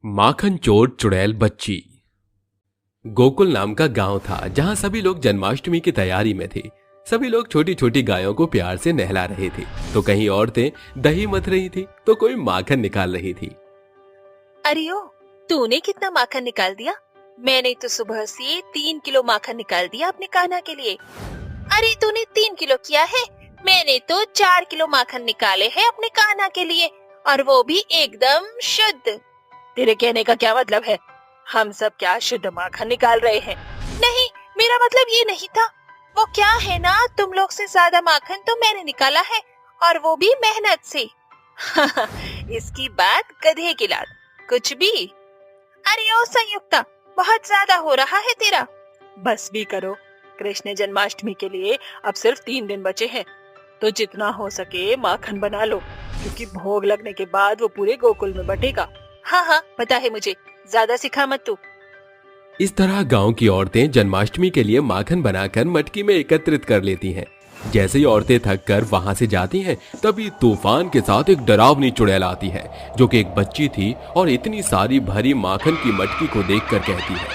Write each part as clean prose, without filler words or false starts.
माखन चोर चुड़ैल बच्ची। गोकुल नाम का गांव था जहां सभी लोग जन्माष्टमी की तैयारी में थे। सभी लोग छोटी छोटी गायों को प्यार से नहला रहे थे, तो कहीं औरतें दही मथ रही थी तो कोई माखन निकाल रही थी। अरे ओ, तूने कितना माखन निकाल दिया? मैंने तो सुबह से 3 किलो माखन निकाल दिया अपने कान्हा के लिए। अरे तूने 3 किलो किया है, मैंने तो 4 किलो माखन निकाले हैं अपने कान्हा के लिए, और वो भी एकदम शुद्ध। तेरे कहने का क्या मतलब है? हम सब क्या शुद्ध माखन निकाल रहे हैं? नहीं, मेरा मतलब ये नहीं था। वो क्या है ना, तुम लोग से ज्यादा माखन तो मैंने निकाला है, और वो भी मेहनत से। इसकी बात गधे की लात, कुछ भी। अरे ओ संयुक्ता, बहुत ज्यादा हो रहा है तेरा। बस भी करो, कृष्ण जन्माष्टमी के लिए अब सिर्फ 3 दिन बचे हैं, तो जितना हो सके माखन बना लो, क्योंकि भोग लगने के बाद वो पूरे गोकुल में बटेगा। हाँ हाँ, पता है मुझे, ज्यादा सिखा मत तू। इस तरह गांव की औरतें जन्माष्टमी के लिए माखन बनाकर मटकी में एकत्रित कर लेती हैं। जैसे ही औरतें थक कर वहां से जाती हैं, तभी तूफान के साथ एक डरावनी चुड़ैल आती है, जो कि एक बच्ची थी और इतनी सारी भरी माखन की मटकी को देखकर कहती है,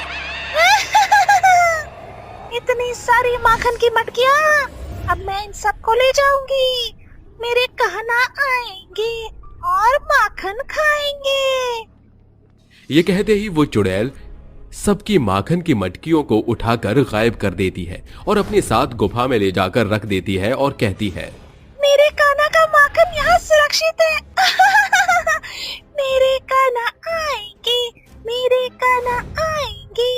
इतनी सारी माखन की मटकियाँ, अब मैं इन सबको ले जाऊंगी। मेरे कहना आएंगे और माखन खाएंगे। ये कहते ही वो चुड़ैल सबकी माखन की मटकियों को उठाकर गायब कर देती है और अपने साथ गुफा में ले जाकर रख देती है और कहती है, मेरे कान्हा का माखन यहाँ सुरक्षित है। मेरे कान्हा आएंगे, मेरे कान्हा आएंगे।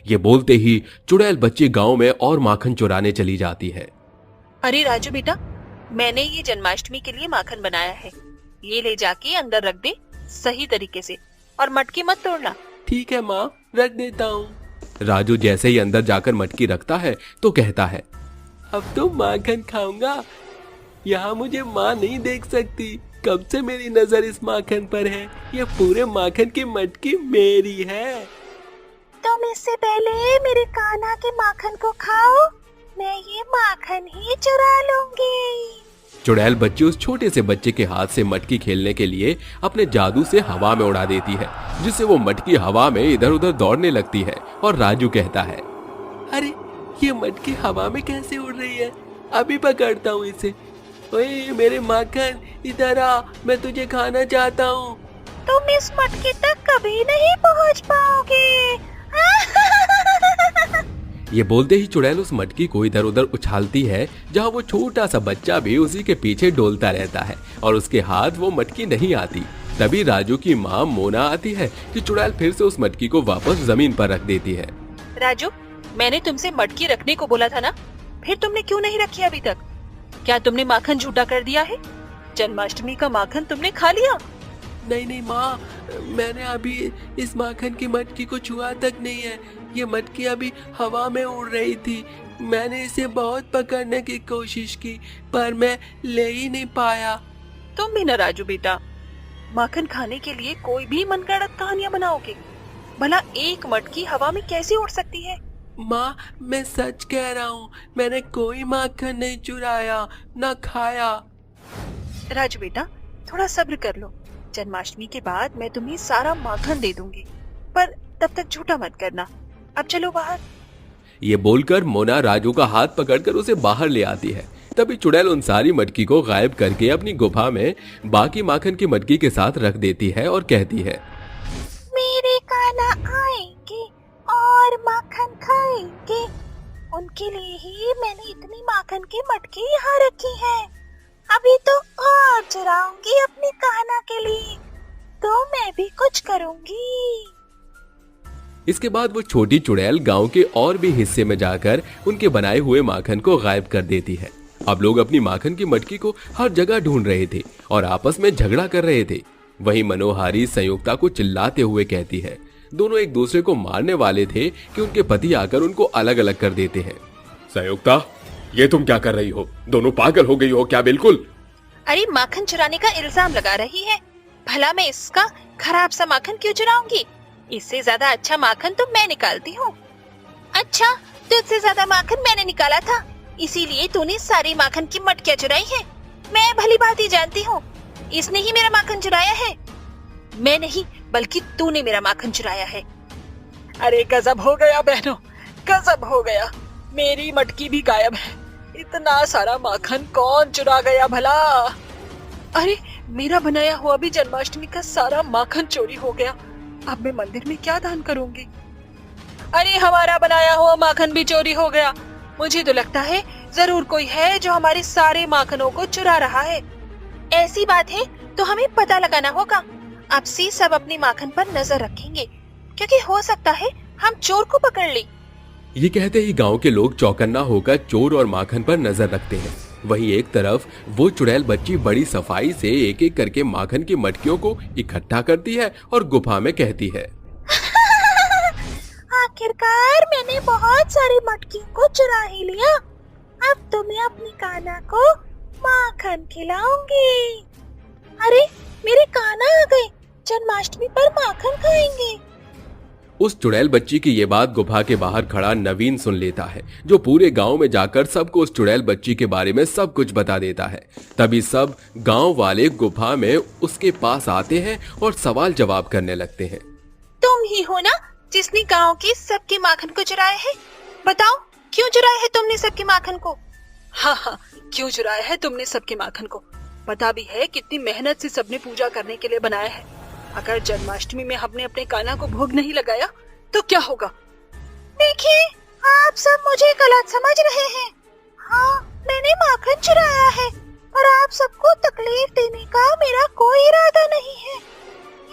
ये बोलते ही चुड़ैल बच्ची गांव में और माखन चुराने चली जाती है। अरे राजू बेटा, मैंने ये जन्माष्टमी के लिए माखन बनाया है, ये ले जाके अंदर रख दे सही तरीके से, और मटकी मत तोड़ना। ठीक है माँ, रख देता हूँ। राजू जैसे ही अंदर जाकर मटकी रखता है तो कहता है, अब तो माखन खाऊंगा। यहाँ मुझे माँ नहीं देख सकती, कब से मेरी नजर इस माखन पर है। ये पूरे माखन की मटकी मेरी है। तुम इससे पहले मेरे कान्हा के माखन को खाओ, मैं ये माखन ही चुरा लूंगी। चुड़ैल बच्ची उस छोटे से बच्चे के हाथ से मटकी खेलने के लिए अपने जादू से हवा में उड़ा देती है, जिससे वो मटकी हवा में इधर उधर दौड़ने लगती है। और राजू कहता है, अरे ये मटकी हवा में कैसे उड़ रही है? अभी पकड़ता हूँ इसे। ओए मेरे माखन, इधर आ, मैं तुझे खाना चाहता हूँ। तुम इस मटकी तक कभी नहीं पहुँच पाओगे। ये बोलते ही चुड़ैल उस मटकी को इधर उधर उछालती है, जहाँ वो छोटा सा बच्चा भी उसी के पीछे डोलता रहता है और उसके हाथ वो मटकी नहीं आती। तभी राजू की माँ मोना आती है कि चुड़ैल फिर से उस मटकी को वापस जमीन पर रख देती है। राजू, मैंने तुमसे मटकी रखने को बोला था ना, फिर तुमने क्यों नहीं रखी अभी तक? क्या तुमने माखन झूठा कर दिया है? जन्माष्टमी का माखन तुमने खा लिया? नहीं नहीं माँ, मैंने अभी इस माखन की मटकी को छुआ तक नहीं है। ये मटकी अभी हवा में उड़ रही थी। मैंने इसे बहुत पकड़ने की कोशिश की, पर मैं ले ही नहीं पाया। तुम भी न राजू बेटा, माखन खाने के लिए कोई भी मनगढ़ंत कहानियाँ बनाओगे। भला एक मटकी हवा में कैसे उड़ सकती है? माँ, मैं सच कह रहा हूँ, मैंने कोई माखन नहीं चुराया, न खाया। राजू बेटा, थोड़ा सब्र कर लो, जन्माष्टमी के बाद मैं तुम्हें सारा माखन दे दूंगी, पर तब तक झूठा मत करना। अब चलो बाहर। ये बोलकर मोना राजू का हाथ पकड़कर उसे बाहर ले आती है। तभी चुड़ैल उन सारी मटकी को गायब करके अपनी गुफा में बाकी माखन की मटकी के साथ रख देती है और कहती है, मेरे कान्हा आएंगे और माखन खाएंगे, उनके लिए ही मैंने इतनी माखन की मटकी यहाँ रखी है। अभी तो और चुराऊंगी अपने कान्हा के लिए, तो मैं भी कुछ करूंगी। इसके बाद वो छोटी चुड़ैल गांव के और भी हिस्से में जाकर उनके बनाए हुए माखन को गायब कर देती है। अब लोग अपनी माखन की मटकी को हर जगह ढूंढ रहे थे और आपस में झगड़ा कर रहे थे। वहीं मनोहारी संयुक्ता को चिल्लाते हुए कहती है, दोनों एक दूसरे को मारने वाले थे कि उनके पति आकर उनको अलग अलग कर देते हैं। संयुक्ता, ये तुम क्या कर रही हो? दोनों पागल हो गई हो क्या बिल्कुल? अरे माखन चुराने का इल्जाम लगा रही है, भला मैं इसका खराब सा माखन क्यों चुराऊंगी? इससे ज्यादा अच्छा माखन तो मैं निकालती हूँ। अच्छा, तुझसे ज्यादा माखन मैंने निकाला था, इसीलिए तूने सारी माखन की मटकियाँ चुराई है। मैं भली भांति जानती हूँ, इसने ही मेरा माखन चुराया है। मैं नहीं बल्कि तूने मेरा माखन चुराया है। अरे गजब हो गया बहनों, गजब हो गया। मेरी मटकी भी गायब है। इतना सारा माखन कौन चुरा गया भला? अरे मेरा बनाया हुआ भी जन्माष्टमी का सारा माखन चोरी हो गया। अब मैं मंदिर में क्या दान करूंगी? अरे हमारा बनाया हुआ माखन भी चोरी हो गया। मुझे तो लगता है जरूर कोई है जो हमारे सारे माखनों को चुरा रहा है। ऐसी बात है तो हमें पता लगाना होगा। अब से सब अपने माखन पर नजर रखेंगे, क्योंकि हो सकता है हम चोर को पकड़ ले। ये कहते ही गांव के लोग चौकन्ना होकर चोर और माखन पर नजर रखते हैं। वहीं एक तरफ वो चुड़ैल बच्ची बड़ी सफाई से एक एक करके माखन की मटकियों को इकट्ठा करती है और गुफा में कहती है, आखिरकार मैंने बहुत सारी मटकियों को चुरा ही लिया। अब तो मैं अपनी कान्हा को माखन खिलाऊंगी। अरे मेरे कान्हा आ गए, जन्माष्टमी पर माखन खाएंगे। उस चुड़ैल बच्ची की ये बात गुफा के बाहर खड़ा नवीन सुन लेता है, जो पूरे गांव में जाकर सबको उस चुड़ैल बच्ची के बारे में सब कुछ बता देता है। तभी सब गांव वाले गुफा में उसके पास आते हैं और सवाल जवाब करने लगते हैं। तुम ही हो ना जिसने गांव के सबके माखन को चुराया है? बताओ क्यों चुराया है तुमने सबके माखन को? हाँ, क्यों चुराया है तुमने सबके माखन को? पता भी है कितनी मेहनत से सबने पूजा करने के लिए बनाया है। अगर जन्माष्टमी में हमने अपने कान्हा को भोग नहीं लगाया तो क्या होगा? देखिए, आप सब मुझे गलत समझ रहे हैं। हाँ, मैंने माखन चुराया है, पर आप सबको तकलीफ देने का मेरा कोई इरादा नहीं है।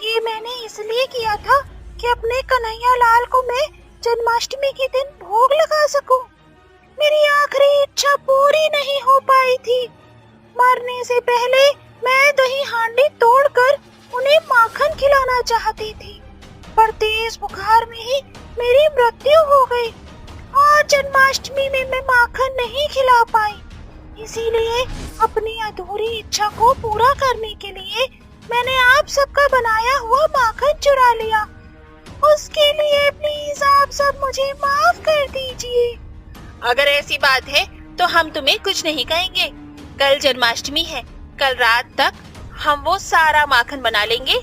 ये मैंने इसलिए किया था कि अपने कन्हैया लाल को मैं जन्माष्टमी के दिन भोग लगा सकूं। मेरी आखिरी इच्छा पूरी नहीं हो पाई थी। मरने से पहले मैं दही हांडी तोड़कर उन्हें माखन खिलाना चाहती थी, पर तेज बुखार में ही मेरी मृत्यु हो गई और जन्माष्टमी में मैं माखन नहीं खिला पाई। इसीलिए अपनी अधूरी इच्छा को पूरा करने के लिए मैंने आप सबका बनाया हुआ माखन चुरा लिया। उसके लिए प्लीज आप सब मुझे माफ कर दीजिए। अगर ऐसी बात है तो हम तुम्हें कुछ नहीं कहेंगे। कल जन्माष्टमी है, कल रात तक हम वो सारा माखन बना लेंगे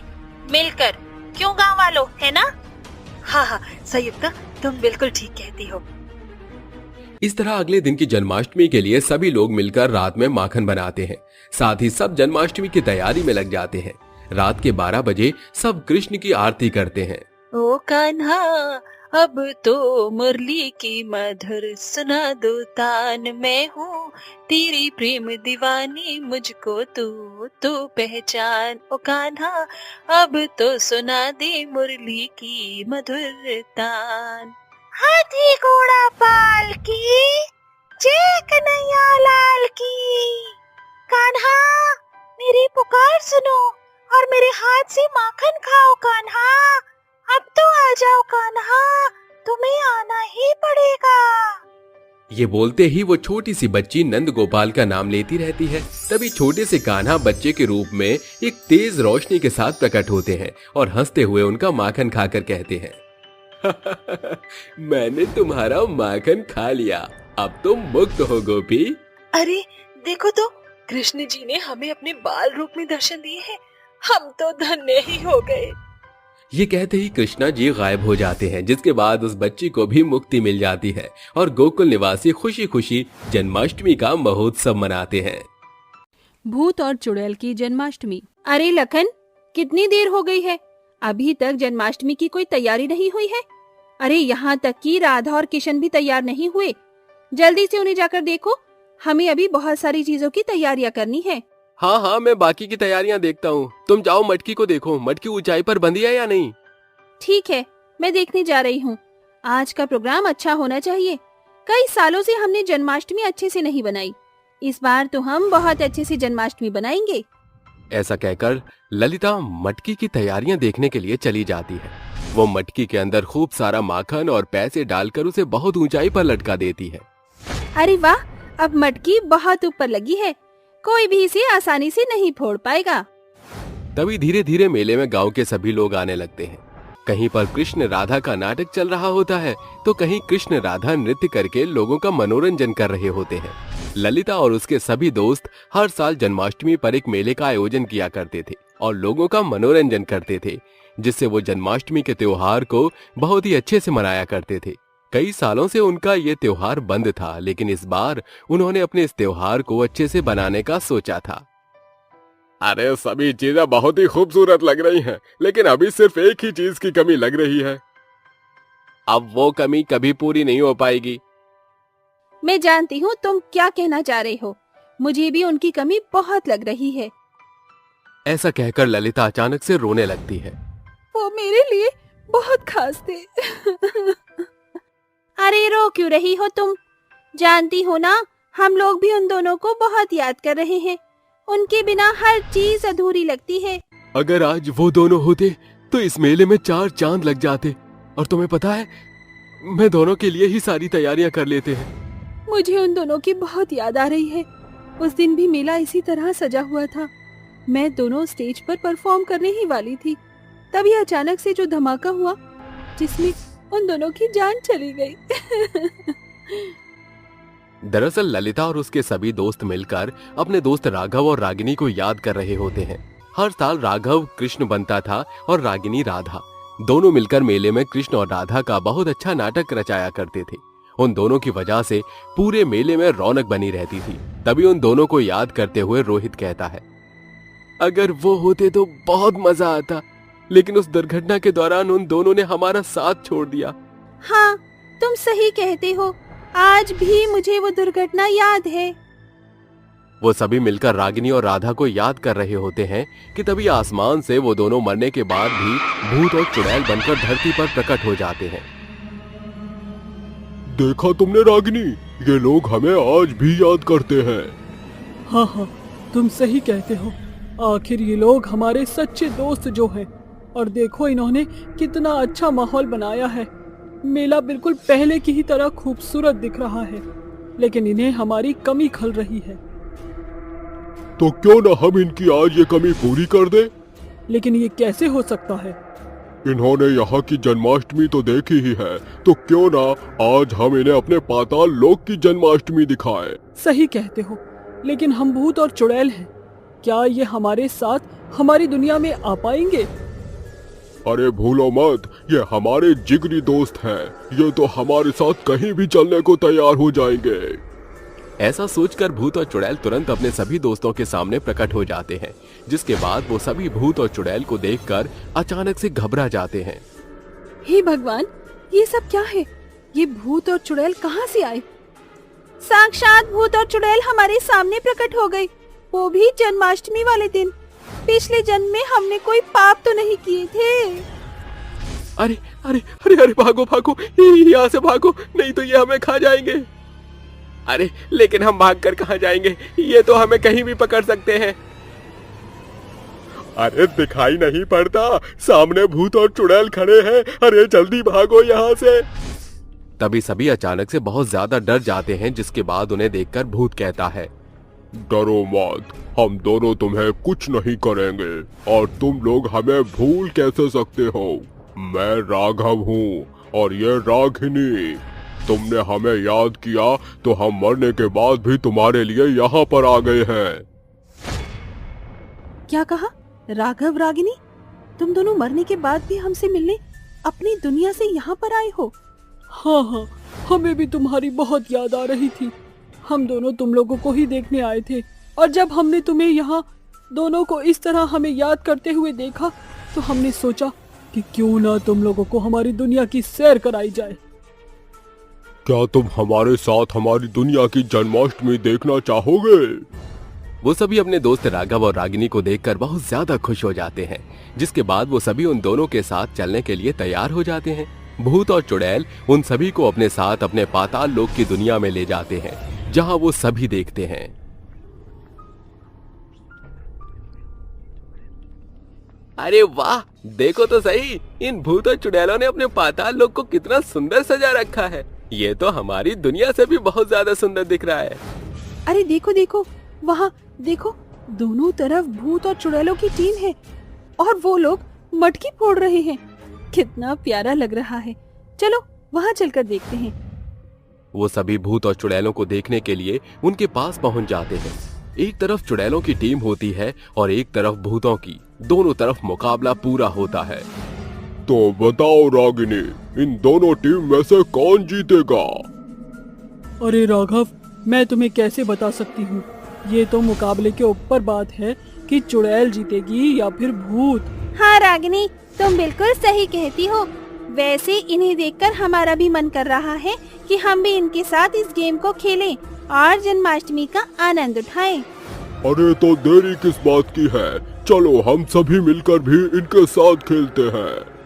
मिलकर। क्यों गांव वालों, है ना? हाँ, संयुक्ता तुम बिल्कुल ठीक कहती हो। इस तरह अगले दिन की जन्माष्टमी के लिए सभी लोग मिलकर रात में माखन बनाते हैं। साथ ही सब जन्माष्टमी की तैयारी में लग जाते हैं। रात के 12 बजे सब कृष्ण की आरती करते हैं। ओ कान्हा, अब तो मुरली की मधुर सुना दो तान। मैं हूँ तेरी प्रेम दीवानी, मुझको तू पहचान। ओ कान्हा, अब तो सुना दे मुरली की मधुर तान। हाथी घोड़ा पाल की, जय कन्हैया लाल की। कान्हा, मेरी पुकार सुनो और मेरे हाथ से माखन खाओ। कान्हा, अब तो आ जाओ कान्हा, तुम्हें आना ही पड़ेगा। ये बोलते ही वो छोटी सी बच्ची नंद गोपाल का नाम लेती रहती है। तभी छोटे से कान्हा बच्चे के रूप में एक तेज रोशनी के साथ प्रकट होते हैं और हंसते हुए उनका माखन खाकर कहते हैं, मैंने तुम्हारा माखन खा लिया, अब तुम मुक्त हो गोपी। अरे देखो तो, कृष्ण जी ने हमें अपने बाल रूप में दर्शन दिए हैं। हम तो धन्य ही हो गए। ये कहते ही कृष्णा जी गायब हो जाते हैं, जिसके बाद उस बच्ची को भी मुक्ति मिल जाती है और गोकुल निवासी खुशी खुशी जन्माष्टमी का महोत्सव मनाते हैं। भूत और चुड़ैल की जन्माष्टमी। अरे लखन, कितनी देर हो गई है, अभी तक जन्माष्टमी की कोई तैयारी नहीं हुई है। अरे यहाँ तक कि राधा और किशन भी तैयार नहीं हुए। जल्दी से उन्हें जाकर देखो, हमें अभी बहुत सारी चीजों की तैयारियां करनी है। हाँ, मैं बाकी की तैयारियां देखता हूँ। तुम जाओ मटकी को देखो, मटकी ऊंचाई पर बंधी है या नहीं। ठीक है, मैं देखने जा रही हूँ। आज का प्रोग्राम अच्छा होना चाहिए। कई सालों से हमने जन्माष्टमी अच्छे से नहीं बनाई, इस बार तो हम बहुत अच्छे से जन्माष्टमी बनाएंगे। ऐसा कहकर ललिता मटकी की तैयारियां देखने के लिए चली जाती है। वो मटकी के अंदर खूब सारा माखन और पैसे डालकर उसे बहुत ऊंचाई पर लटका देती है। अरे वाह, अब मटकी बहुत ऊपर लगी है, कोई भी इसे आसानी से नहीं फोड़ पाएगा। तभी धीरे धीरे मेले में गांव के सभी लोग आने लगते हैं। कहीं पर कृष्ण राधा का नाटक चल रहा होता है तो कहीं कृष्ण राधा नृत्य करके लोगों का मनोरंजन कर रहे होते हैं। ललिता और उसके सभी दोस्त हर साल जन्माष्टमी पर एक मेले का आयोजन किया करते थे। और लोगों का मनोरंजन करते थे, जिससे वो जन्माष्टमी के त्योहार को बहुत ही अच्छे से मनाया करते थे। कई सालों से उनका ये त्योहार बंद था, लेकिन इस बार उन्होंने अपने इस त्योहार को अच्छे से बनाने का सोचा था। अरे सभी चीजें बहुत ही खूबसूरत लग रही हैं, लेकिन अभी सिर्फ एक ही चीज की कमी लग रही है। अब वो कमी कभी पूरी नहीं हो पाएगी। मैं जानती हूँ तुम क्या कहना चाह रहे हो, मुझे भी उनकी कमी बहुत लग रही है। ऐसा कहकर ललिता अचानक से रोने लगती है। वो मेरे लिए बहुत खास थे। अरे रो क्यों रही हो तुम? जानती हो ना, हम लोग भी उन दोनों को बहुत याद कर रहे हैं। उनके बिना हर चीज अधूरी लगती है। अगर आज वो दोनों होते तो इस मेले में 4 चांद लग जाते। और तुम्हें पता है, मैं दोनों के लिए ही सारी तैयारियां कर लेते हैं। मुझे उन दोनों की बहुत याद आ रही है। उस दिन भी मेला इसी तरह सजा हुआ था। मैं दोनों स्टेज पर परफॉर्म करने ही वाली थी, तभी अचानक से जो धमाका हुआ जिसमें उन दोनों की जान चली गई। दरअसल ललिता और उसके सभी दोस्त मिलकर अपने दोस्त राघव और रागिनी को याद कर रहे होते हैं। हर साल राघव कृष्ण बनता था और रागिनी राधा। दोनों मिलकर मेले में कृष्ण और राधा का बहुत अच्छा नाटक रचाया करते थे। उन दोनों की वजह से पूरे मेले में रौनक बनी रहती थी। तभी उन दोनों को याद करते हुए रोहित कहता है, अगर वो होते तो बहुत मजा आता, लेकिन उस दुर्घटना के दौरान उन दोनों ने हमारा साथ छोड़ दिया। हाँ, तुम सही कहते हो। आज भी मुझे वो दुर्घटना याद है। वो सभी मिलकर रागिनी और राधा को याद कर रहे होते हैं कि तभी आसमान से वो दोनों मरने के बाद भी भूत और चुड़ैल बनकर धरती पर प्रकट हो जाते हैं। देखा तुमने रागिनी, ये लोग हमें आज भी याद करते हैं। हाँ हाँ, तुम सही कहते हो। आखिर ये लोग हमारे सच्चे दोस्त जो हैं। और देखो इन्होंने कितना अच्छा माहौल बनाया है। मेला बिल्कुल पहले की ही तरह खूबसूरत दिख रहा है, लेकिन इन्हें हमारी कमी खल रही है। तो क्यों ना हम इनकी आज ये कमी पूरी कर दें? लेकिन ये कैसे हो सकता है? इन्होंने यहाँ की जन्माष्टमी तो देखी ही है, तो क्यों ना आज हम इन्हें अपने पाताल लोक की जन्माष्टमी दिखाएं। सही कहते हो, लेकिन हम भूत और चुड़ैल हैं। क्या ये हमारे साथ हमारी दुनिया में आ पाएंगे? अरे भूलो मत, ये हमारे जिगरी दोस्त हैं। ये तो हमारे साथ कहीं भी चलने को तैयार हो जाएंगे। ऐसा सोचकर भूत और चुड़ैल तुरंत अपने सभी दोस्तों के सामने प्रकट हो जाते हैं, जिसके बाद वो सभी भूत और चुड़ैल को देखकर अचानक से घबरा जाते हैं। हे भगवान, ये सब क्या है? ये भूत और चुड़ैल कहाँ से आए? साक्षात भूत और चुड़ैल हमारे सामने प्रकट हो गई, वो भी जन्माष्टमी वाले दिन। पिछले जन्म में हमने कोई पाप तो नहीं किए थे। अरे अरे अरे अरे भागो भागो, यहाँ से भागो, नहीं तो ये हमें खा जाएंगे। अरे लेकिन हम भागकर कहाँ जाएंगे? ये तो हमें कहीं भी पकड़ सकते हैं। अरे दिखाई नहीं पड़ता, सामने भूत और चुड़ैल खड़े हैं। अरे जल्दी भागो यहाँ से। तभी सभी अचानक से बहुत ज्यादा डर जाते हैं, जिसके बाद उन्हें देखकर भूत कहता है, डरो मत, हम दोनों तुम्हें कुछ नहीं करेंगे और तुम लोग हमें भूल कैसे सकते हो। मैं राघव हूँ और ये रागिनी। तुमने हमें याद किया तो हम मरने के बाद भी तुम्हारे लिए यहाँ पर आ गए हैं। क्या कहा? राघव, रागिनी, तुम दोनों मरने के बाद भी हमसे मिलने अपनी दुनिया से यहाँ पर आए हो? हाँ हाँ, हमें भी तुम्हारी बहुत याद आ रही थी। हम दोनों तुम लोगों को ही देखने आए थे, और जब हमने तुम्हें यहाँ दोनों को इस तरह हमें याद करते हुए देखा तो हमने सोचा कि क्यों ना तुम लोगों को हमारी दुनिया की सैर कराई जाए। क्या तुम हमारे साथ हमारी दुनिया की जन्माष्टमी देखना चाहोगे? वो सभी अपने दोस्त राघव और रागिनी को देखकर बहुत ज्यादा खुश हो जाते हैं, जिसके बाद वो सभी उन दोनों के साथ चलने के लिए तैयार हो जाते हैं। भूत और चुड़ैल उन सभी को अपने साथ अपने पाताल लोक की दुनिया में ले जाते हैं, जहां वो सभी देखते हैं। अरे वाह, देखो तो सही, इन भूत और चुड़ैलों ने अपने पाताल लोक को कितना सुंदर सजा रखा है। ये तो हमारी दुनिया से भी बहुत ज्यादा सुंदर दिख रहा है। अरे देखो देखो, वहाँ देखो, दोनों तरफ भूत और चुड़ैलों की टीम है और वो लोग मटकी फोड़ रहे हैं। कितना प्यारा लग रहा है। चलो वहाँ चलकर देखते हैं। वो सभी भूत और चुड़ैलों को देखने के लिए उनके पास पहुंच जाते हैं। एक तरफ चुड़ैलों की टीम होती है और एक तरफ भूतों की। दोनों तरफ मुकाबला पूरा होता है। तो बताओ रागिनी, इन दोनों टीम में से कौन जीतेगा? अरे राघव, मैं तुम्हें कैसे बता सकती हूँ। ये तो मुकाबले के ऊपर बात है कि चुड़ैल जीतेगी या फिर भूत। हाँ रागिनी, तुम बिल्कुल सही कहती हो। वैसे इन्हें देखकर हमारा भी मन कर रहा है कि हम भी इनके साथ इस गेम को खेलें और जन्माष्टमी का आनंद उठाएं। अरे तो देरी किस बात की है, चलो हम सभी मिलकर भी इनके साथ खेलते हैं।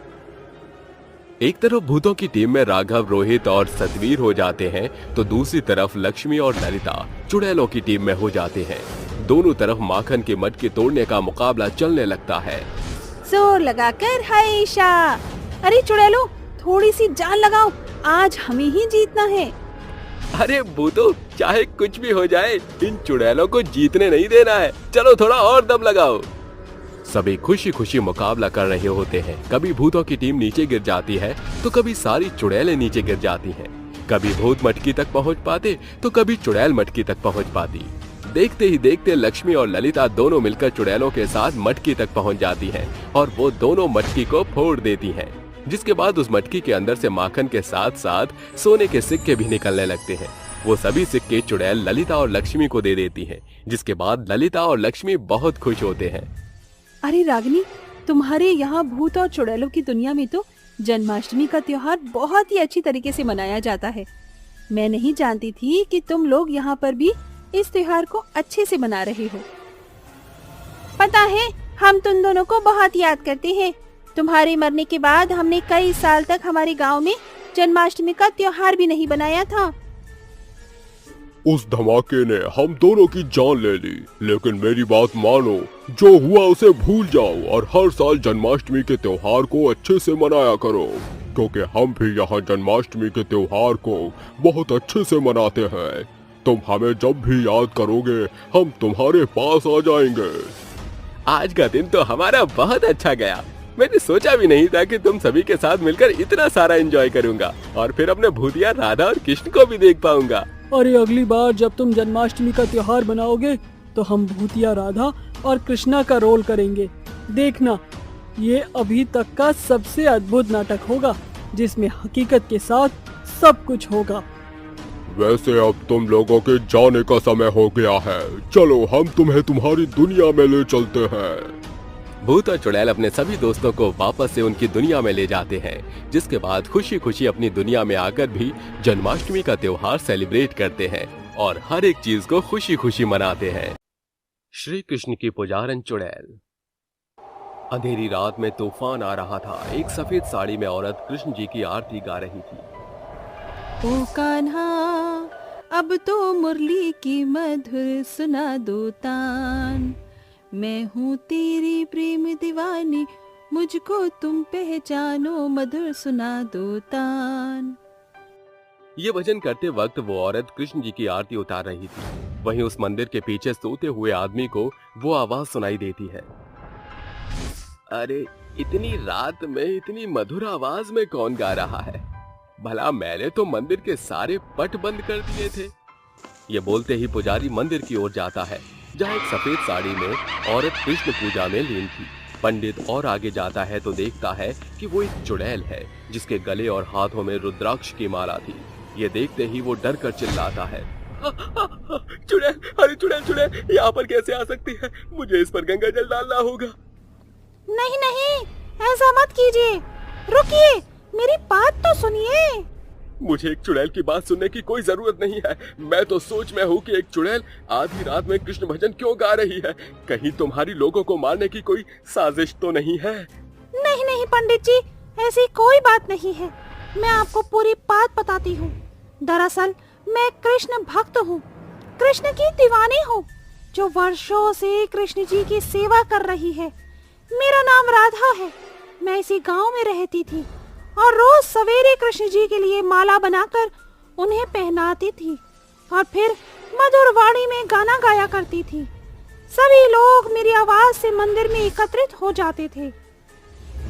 एक तरफ भूतों की टीम में राघव, रोहित और सतवीर हो जाते हैं तो दूसरी तरफ लक्ष्मी और ललिता चुड़ैलों की टीम में हो जाते हैं। दोनों तरफ माखन के मटके तोड़ने का मुकाबला चलने लगता है। जोर लगाकर हईशा। अरे चुड़ैलो, थोड़ी सी जान लगाओ, आज हमें ही जीतना है। अरे भूतो, चाहे कुछ भी हो जाए, इन चुड़ैलों को जीतने नहीं देना है। चलो थोड़ा और दम लगाओ। सभी खुशी खुशी मुकाबला कर रहे होते हैं। कभी भूतों की टीम नीचे गिर जाती है तो कभी सारी चुड़ैलें नीचे गिर जाती हैं। कभी भूत मटकी तक पहुंच पाते तो कभी चुड़ैल मटकी तक पहुंच पाती। देखते ही देखते लक्ष्मी और ललिता दोनों मिलकर चुड़ैलों के साथ मटकी तक पहुंच जाती हैं और वो दोनों मटकी को फोड़ देती हैं। जिसके बाद उस मटकी के अंदर से माखन के साथ साथ सोने के सिक्के भी निकलने लगते हैं। वो सभी सिक्के चुड़ैल ललिता और लक्ष्मी को दे देती हैं। जिसके बाद ललिता और लक्ष्मी बहुत खुश होते हैं। अरे रागिनी, तुम्हारे यहाँ भूत और चुड़ैलों की दुनिया में तो जन्माष्टमी का त्योहार बहुत ही अच्छी तरीके से मनाया जाता है। मैं नहीं जानती थी कि तुम लोग यहाँ पर भी इस त्योहार को अच्छे से मना रहे हो। पता है, हम तुम दोनों को बहुत याद करते हैं। तुम्हारे मरने के बाद हमने कई साल तक हमारे गांव में जन्माष्टमी का त्योहार भी नहीं बनाया था। उस धमाके ने हम दोनों की जान ले ली, लेकिन मेरी बात मानो, जो हुआ उसे भूल जाओ और हर साल जन्माष्टमी के त्योहार को अच्छे से मनाया करो, क्योंकि हम भी यहाँ जन्माष्टमी के त्योहार को बहुत अच्छे से मनाते हैं। तुम हमें जब भी याद करोगे, हम तुम्हारे पास आ जाएंगे। आज का दिन तो हमारा बहुत अच्छा गया। मैंने सोचा भी नहीं था कि तुम सभी के साथ मिलकर इतना सारा एंजॉय करूंगा और फिर अपने भूतिया राधा और कृष्ण को भी देख पाऊंगा। अरे अगली बार जब तुम जन्माष्टमी का त्योहार बनाओगे तो हम भूतिया राधा और कृष्णा का रोल करेंगे। देखना, ये अभी तक का सबसे अद्भुत नाटक होगा जिसमें हकीकत के साथ सब कुछ होगा। वैसे अब तुम लोगों के जाने का समय हो गया है, चलो हम तुम्हें तुम्हारी दुनिया में ले चलते हैं। भूत और चुड़ैल अपने सभी दोस्तों को वापस से उनकी दुनिया में ले जाते हैं, जिसके बाद खुशी खुशी अपनी दुनिया में आकर भी जन्माष्टमी का त्योहार सेलिब्रेट करते हैं और हर एक चीज को खुशी खुशी मनाते हैं। श्री कृष्ण की पुजारन चुड़ैल। अंधेरी रात में तूफान आ रहा था। एक सफेद साड़ी में औरत कृष्ण जी की आरती गा रही थी। ओ कान्हा, अब तो मुरली की मधुर सुना दो तान। मैं हूँ तेरी प्रेम दीवानी, मुझको तुम पहचानो, मधुर सुना दो तान। ये भजन करते वक्त वो औरत कृष्ण जी की आरती उतार रही थी। वहीं उस मंदिर के पीछे सोते हुए आदमी को वो आवाज सुनाई देती है। अरे, इतनी रात में इतनी मधुर आवाज में कौन गा रहा है? भला मैंने तो मंदिर के सारे पट बंद कर दिए थे। ये बोलते ही पुजारी मंदिर की ओर जाता है, जहाँ एक सफेद साड़ी में औरत कृष्ण पूजा में लीन थी। पंडित और आगे जाता है तो देखता है कि वो एक चुड़ैल है, जिसके गले और हाथों में रुद्राक्ष की माला थी। ये देखते ही वो डर कर चिल्लाता है, चुड़ैल, अरे चुड़ैल, चुड़ैल यहाँ पर कैसे आ सकती है? मुझे इस पर गंगा जल डालना होगा। नहीं नहीं, ऐसा मत कीजिए, रुकिए, मेरी बात तो सुनिए। मुझे एक चुड़ैल की बात सुनने की कोई जरूरत नहीं है। मैं तो सोच में हूँ कि एक चुड़ैल आधी रात में कृष्ण भजन क्यों गा रही है। कहीं तुम्हारी लोगों को मारने की कोई साजिश तो नहीं है? नहीं नहीं पंडित जी, ऐसी कोई बात नहीं है। मैं आपको पूरी बात बताती हूँ। दरअसल मैं कृष्ण भक्त हूँ, कृष्ण की दीवानी हूँ, जो वर्षों से कृष्ण जी की सेवा कर रही है। मेरा नाम राधा है। मैं इसी गांव में रहती थी और रोज सवेरे कृष्ण जी के लिए माला बनाकर उन्हें पहनाती थी और फिर मधुर वाणी में गाना गाया करती थी। सभी लोग मेरी आवाज से मंदिर में एकत्रित हो जाते थे।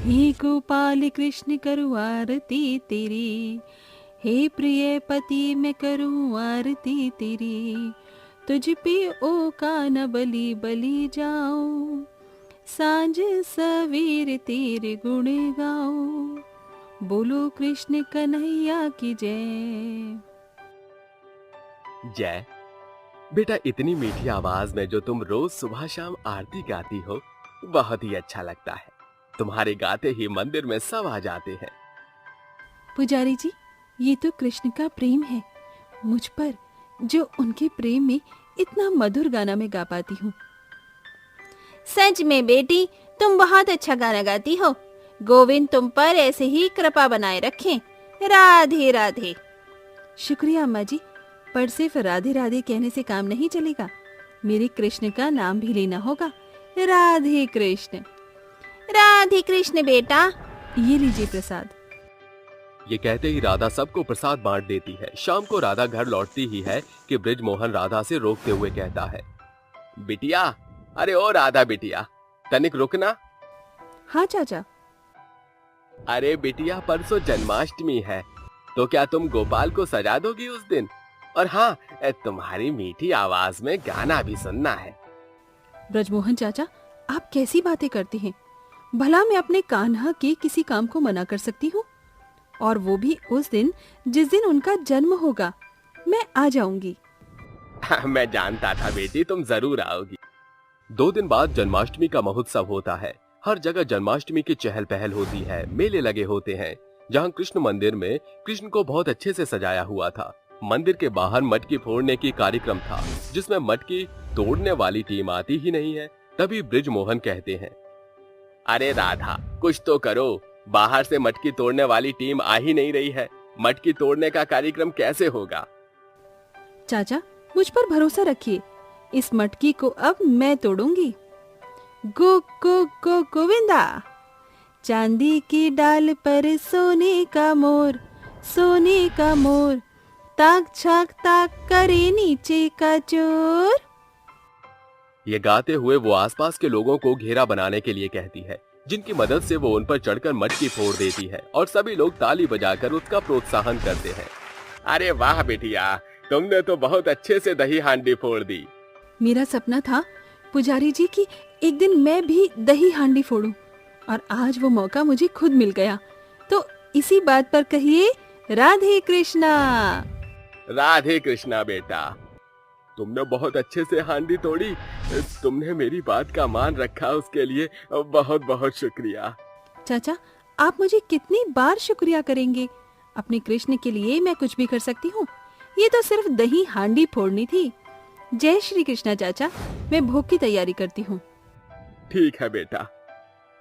हे गोपाल कृष्ण करूं आरती तेरी, हे प्रिय पति मैं करूं आरती तेरी, तुझ पे ओ कान्हा बलि बलि जाऊं, सांझ सवेर तेरे गुण गाऊं, बोलो कृष्ण कन्हैया की जय। जय। बेटा, इतनी मीठी आवाज में जो तुम रोज सुबह शाम आरती गाती हो, बहुत ही अच्छा लगता है। तुम्हारे गाते ही मंदिर में सब आ जाते हैं। पुजारी जी, ये तो कृष्ण का प्रेम है मुझ पर, जो उनके प्रेम में इतना मधुर गाना मैं गा पाती हूँ। सच में बेटी, तुम बहुत अच्छा गाना गाती हो। गोविंद तुम पर ऐसे ही कृपा बनाए रखें। राधे राधे। शुक्रिया अम्मा जी, पर सिर्फ राधे राधे कहने से काम नहीं चलेगा, मेरे कृष्ण का नाम भी लेना होगा। राधे कृष्ण। राधे कृष्ण बेटा, ये लीजिए प्रसाद। ये कहते ही राधा सबको प्रसाद बांट देती है। शाम को राधा घर लौटती ही है कि ब्रिजमोहन राधा से रोकते हुए कहता है, बिटिया, अरे ओ राधा बिटिया, तनिक रुकना। हाँ चाचा। अरे बिटिया, परसों जन्माष्टमी है, तो क्या तुम गोपाल को सजा दोगी उस दिन? और हाँ, तुम्हारी मीठी आवाज में गाना भी सुनना है। ब्रजमोहन चाचा, आप कैसी बातें करते हैं? भला मैं अपने कान्हा के किसी काम को मना कर सकती हूँ? और वो भी उस दिन जिस दिन उनका जन्म होगा। मैं आ जाऊंगी। मैं जानता था बेटी, तुम जरूर आओगी। 2 दिन बाद जन्माष्टमी का महोत्सव होता है। हर जगह जन्माष्टमी की चहल पहल होती है, मेले लगे होते हैं। जहाँ कृष्ण मंदिर में कृष्ण को बहुत अच्छे से सजाया हुआ था। मंदिर के बाहर मटकी फोड़ने की कार्यक्रम था, जिसमें मटकी तोड़ने वाली टीम आती ही नहीं है। तभी ब्रिजमोहन कहते हैं, अरे राधा, कुछ तो करो, बाहर से मटकी तोड़ने वाली टीम आ ही नहीं रही है। मटकी तोड़ने का कार्यक्रम कैसे होगा? चाचा, मुझ पर भरोसा रखिए, इस मटकी को अब मैं तोड़ूंगी। गो गो गो गोविंदा। चांदी की डाल पर सोने का मोर, सोने का मोर, ताक छाक ताक करे नीचे का चोर। ये गाते हुए वो आसपास के लोगों को घेरा बनाने के लिए कहती है, जिनकी मदद से वो उन पर चढ़कर मटकी फोड़ देती है और सभी लोग ताली बजाकर उसका प्रोत्साहन करते हैं। अरे वाह बिटिया, तुमने तो बहुत अच्छे से दही हांडी फोड़ दी। मेरा सपना था पुजारी जी कि एक दिन मैं भी दही हांडी फोड़ूं, और आज वो मौका मुझे खुद मिल गया। तो इसी बात पर कहिए राधे कृष्णा। राधे कृष्णा बेटा, तुमने बहुत अच्छे से हांडी तोड़ी। तुमने मेरी बात का मान रखा, उसके लिए बहुत बहुत शुक्रिया। चाचा, आप मुझे कितनी बार शुक्रिया करेंगे? अपने कृष्ण के लिए मैं कुछ भी कर सकती हूँ। ये तो सिर्फ दही हांडी फोड़नी थी। जय श्री कृष्णा चाचा, मैं भोग की तैयारी करती हूँ। ठीक है बेटा।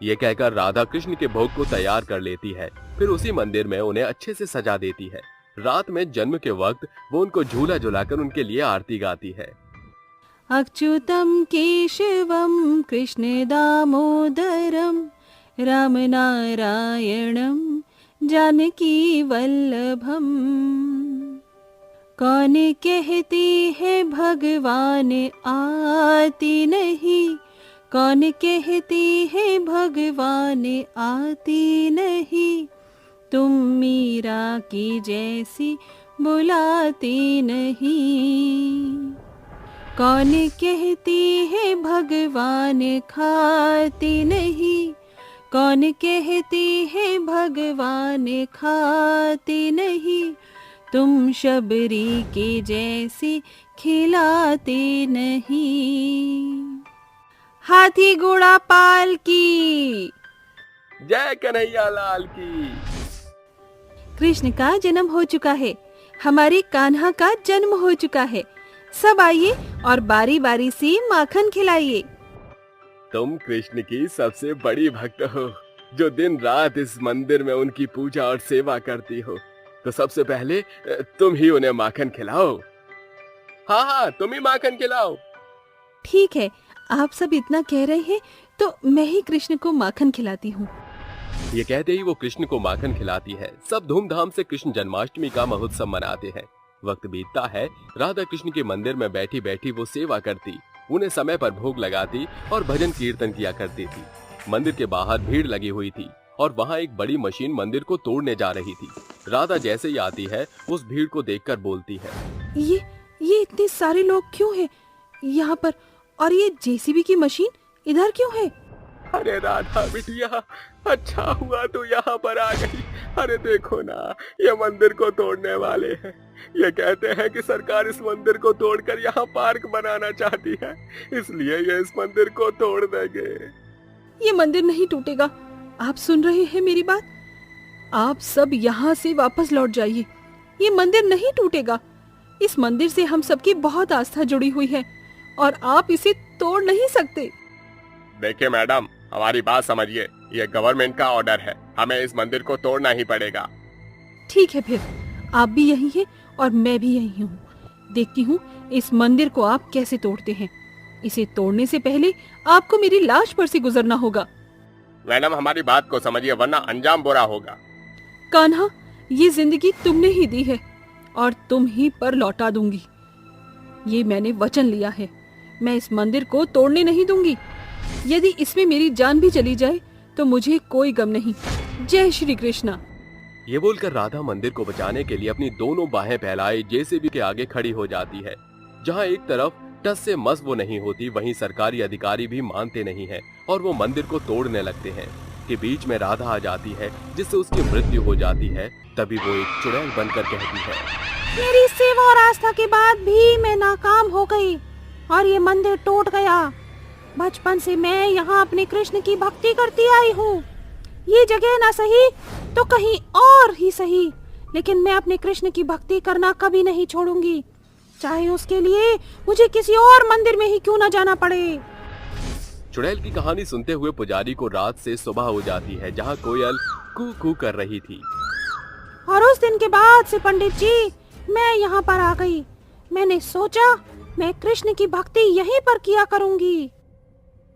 ये कहकर राधा कृष्ण के भोग को तैयार कर लेती है, फिर उसी मंदिर में उन्हें अच्छे से सजा देती है। रात में जन्म के वक्त वो उनको झूला झुलाकर उनके लिए आरती गाती है। अच्युतम केशवम कृष्ण दामोदरम राम नारायणम जानकी वल्लभम। कौन कहती है भगवान आती नहीं, कौन कहती है भगवान आती नहीं, तुम मीरा की जैसी बुलाती नहीं। कौन कहती है भगवान खाती नहीं, कौन कहती है भगवान खाती नहीं, तुम शबरी की जैसी खिलाती नहीं। हाथी घोड़ा पाल की। जय कन्हैया लाल की। कृष्ण का जन्म हो चुका है, हमारे कान्हा का जन्म हो चुका है। सब आइए और बारी बारी से माखन खिलाइए। तुम कृष्ण की सबसे बड़ी भक्त हो, जो दिन रात इस मंदिर में उनकी पूजा और सेवा करती हो। तो सबसे पहले तुम ही उन्हें माखन खिलाओ। हाँ हाँ, तुम ही माखन खिलाओ। ठीक है, आप सब इतना कह रहे हैं तो मैं ही कृष्ण को माखन खिलाती हूँ। ये कहते ही वो कृष्ण को माखन खिलाती है। सब धूमधाम से कृष्ण जन्माष्टमी का महोत्सव मनाते हैं। वक्त बीतता है, राधा कृष्ण के मंदिर में बैठी बैठी वो सेवा करती, उन्हें समय पर भोग लगाती और भजन कीर्तन किया करती थी। मंदिर के बाहर भीड़ लगी हुई थी और वहाँ एक बड़ी मशीन मंदिर को तोड़ने जा रही थी। राधा जैसे ही आती है, उस भीड़ को देखकर बोलती है, ये इतने सारे लोग क्यों हैं यहाँ पर, और ये जेसीबी की मशीन इधर क्यों है? अरे राधा बिटिया, अच्छा हुआ तू यहाँ पर आ गई। अरे देखो ना, ये मंदिर को तोड़ने वाले हैं। ये कहते हैं कि सरकार इस मंदिर को तोड़कर यहाँ पार्क बनाना चाहती है, इसलिए ये इस मंदिर को तोड़ देंगे। ये मंदिर नहीं टूटेगा। आप सुन रहे हैं मेरी बात? आप सब यहाँ से वापस लौट जाइए। ये मंदिर नहीं टूटेगा। इस मंदिर से हम सबकी बहुत आस्था जुड़ी हुई है और आप इसे तोड़ नहीं सकते। देखिए मैडम, हमारी बात समझिए, ये गवर्नमेंट का ऑर्डर है, हमें इस मंदिर को तोड़ना ही पड़ेगा। ठीक है, फिर आप भी यही हैं और मैं भी यही हूँ। देखती हूँ इस मंदिर को आप कैसे तोड़ते हैं। इसे तोड़ने से पहले आपको मेरी लाश पर से गुजरना होगा। मैडम हमारी बात को समझिए, वरना अंजाम बुरा होगा। कान्हा, ये जिंदगी तुमने ही दी है और तुम ही पर लौटा दूंगी। ये मैंने वचन लिया है। मैं इस मंदिर को तोड़ने नहीं दूंगी। यदि इसमें मेरी जान भी चली जाए तो मुझे कोई गम नहीं। जय श्री कृष्णा। ये बोलकर राधा मंदिर को बचाने के लिए अपनी दोनों बाहें फैलाए जेसीबी के आगे खड़ी हो जाती है। जहाँ एक तरफ टस से मस वो नहीं होती, वहीं सरकारी अधिकारी भी मानते नहीं हैं और वो मंदिर को तोड़ने लगते हैं कि बीच में राधा आ जाती है, जिससे उसकी मृत्यु हो जाती है। तभी वो एक चुड़ैल बनकर कहती है, मेरी सेवा और आस्था के बाद भी मैं नाकाम हो गई और ये मंदिर टूट गया। बचपन से मैं यहाँ अपने कृष्ण की भक्ति करती आई हूँ। ये जगह ना सही तो कहीं और ही सही, लेकिन मैं अपने कृष्ण की भक्ति करना कभी नहीं छोड़ूंगी, चाहे उसके लिए मुझे किसी और मंदिर में ही क्यों ना जाना पड़े। चुड़ैल की कहानी सुनते हुए पुजारी को रात से सुबह हो जाती है, जहाँ कोयल कू कू कर रही थी। और उस दिन के बाद से पंडित जी मैं यहाँ पर आ गई। मैंने सोचा मैं कृष्ण की भक्ति यहीं पर किया करूंगी।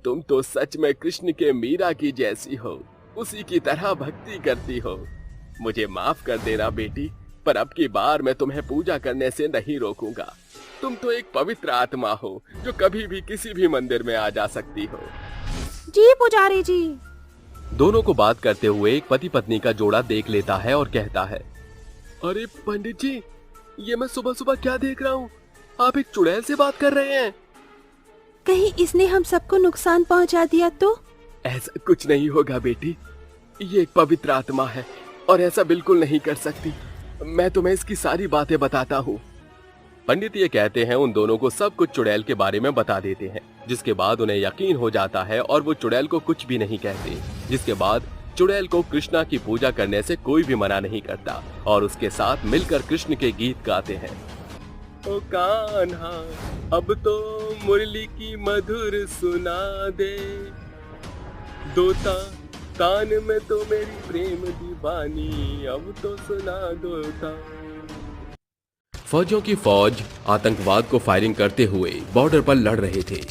तुम तो सच में कृष्ण के मीरा की जैसी हो, उसी की तरह भक्ति करती हो। मुझे माफ कर देना बेटी, पर अब की बार मैं तुम्हें पूजा करने से नहीं रोकूंगा। तुम तो एक पवित्र आत्मा हो जो कभी भी किसी भी मंदिर में आ जा सकती हो। जी पुजारी जी। दोनों को बात करते हुए एक पति पत्नी का जोड़ा देख लेता है और कहता है, अरे पंडित जी, ये मैं सुबह सुबह क्या देख रहा हूँ? आप एक चुड़ैल से बात कर रहे हैं। कहीं इसने हम सबको नुकसान पहुंचा दिया तो? ऐसा कुछ नहीं होगा बेटी, ये एक पवित्र आत्मा है और ऐसा बिल्कुल नहीं कर सकती। मैं तुम्हें इसकी सारी बातें बताता हूँ। पंडित ये कहते हैं, उन दोनों को सब कुछ चुड़ैल के बारे में बता देते हैं, जिसके बाद उन्हें यकीन हो जाता है और वो चुड़ैल को कुछ भी नहीं कहते। जिसके बाद चुड़ैल को कृष्णा की पूजा करने से कोई भी मना नहीं करता और उसके साथ मिलकर कृष्ण के गीत गाते हैं। ओ कान्हा, अब तो मुरली की मधुर सुना दे, दोता कान में तो मेरी प्रेम दीवानी, अब तो सुना दोता। फौजियों की फौज आतंकवाद को फायरिंग करते हुए बॉर्डर पर लड़ रहे थे।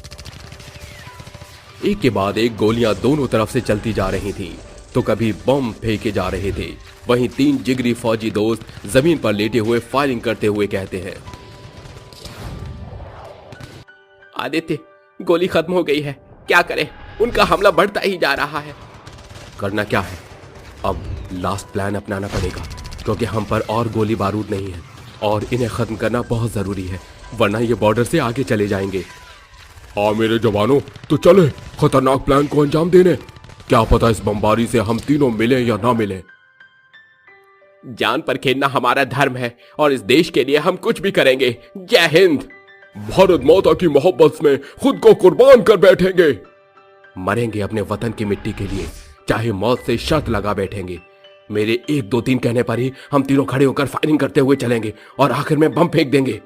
एक के बाद एक गोलियां दोनों तरफ से चलती जा रही थीं, तो कभी बम फेंके जा रहे थे। वहीं तीन जिगरी फौजी दोस्त जमीन पर लेटे हुए फायरिंग करते हुए कहते हैं, आदित्य, गोली खत्म हो गई है, क्या करें? उनका हमला बढ़ता ही जा रहा है। करना क्या है? अब लास्ट प्लान अपनाना पड़ेगा, क्योंकि हम पर और गोली बारूद नहीं है और इन्हें खत्म करना बहुत जरूरी है, वरना ये बॉर्डर से आगे चले जाएंगे। हाँ मेरे जवानों, तो चले खतरनाक प्लान को अंजाम देने। क्या पता इस बमबारी से हम तीनों मिले या ना मिले। जान पर खेलना हमारा धर्म है और इस देश के लिए हम कुछ भी करेंगे। जय हिंद। भारत माता की मोहब्बत में खुद को कुर्बान कर बैठेंगे। मरेंगे अपने वतन की मिट्टी के लिए, चाहे मौत से शर्त लगा बैठेंगे। मेरे 1 2 3 कहने पर ही हम तीनों खड़े होकर फायरिंग करते हुए चलेंगे और आखिर में बम फेंक देंगे।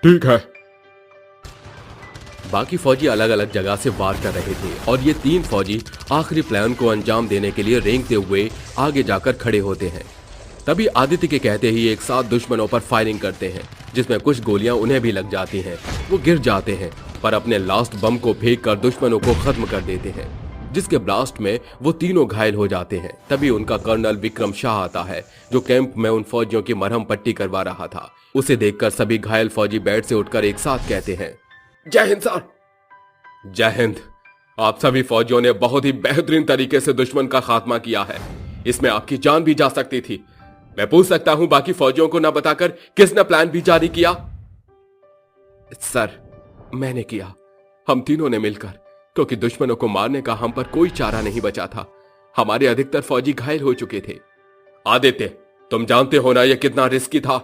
ठीक है। बाकी फौजी अलग अलग जगह से वार कर रहे थे और ये 3 फौजी आखिरी प्लान को अंजाम देने के लिए रेंगते हुए आगे जाकर खड़े होते हैं। तभी आदित्य के कहते ही एक साथ दुश्मनों पर फायरिंग करते हैं, जिसमें कुछ गोलियां उन्हें भी लग जाती हैं। वो गिर जाते हैं पर अपने लास्ट बम को फेंक कर दुश्मनों को खत्म कर देते हैं, जिसके ब्लास्ट में वो तीनों घायल हो जाते हैं। तभी उनका कर्नल विक्रम शाह आता है, जो कैंप में उन फौजियों की मरहम पट्टी करवा रहा था। उसे देखकर सभी घायल फौजी बेड से उठकर एक साथ कहते हैं, जय हिंद सर। जय हिंद। आप सभी फौजियों ने बहुत ही बेहतरीन तरीके से दुश्मन का खात्मा किया है, इसमें आपकी जान भी जा सकती थी। मैं पूछ सकता हूं बाकी फौजियों को न बताकर किसने प्लान भी जारी किया? सर, मैंने किया, हम तीनों ने मिलकर, क्योंकि दुश्मनों को मारने का हम पर कोई चारा नहीं बचा था। हमारे अधिकतर फौजी घायल हो चुके थे। आदित्य, तुम जानते हो ना यह कितना रिस्की था।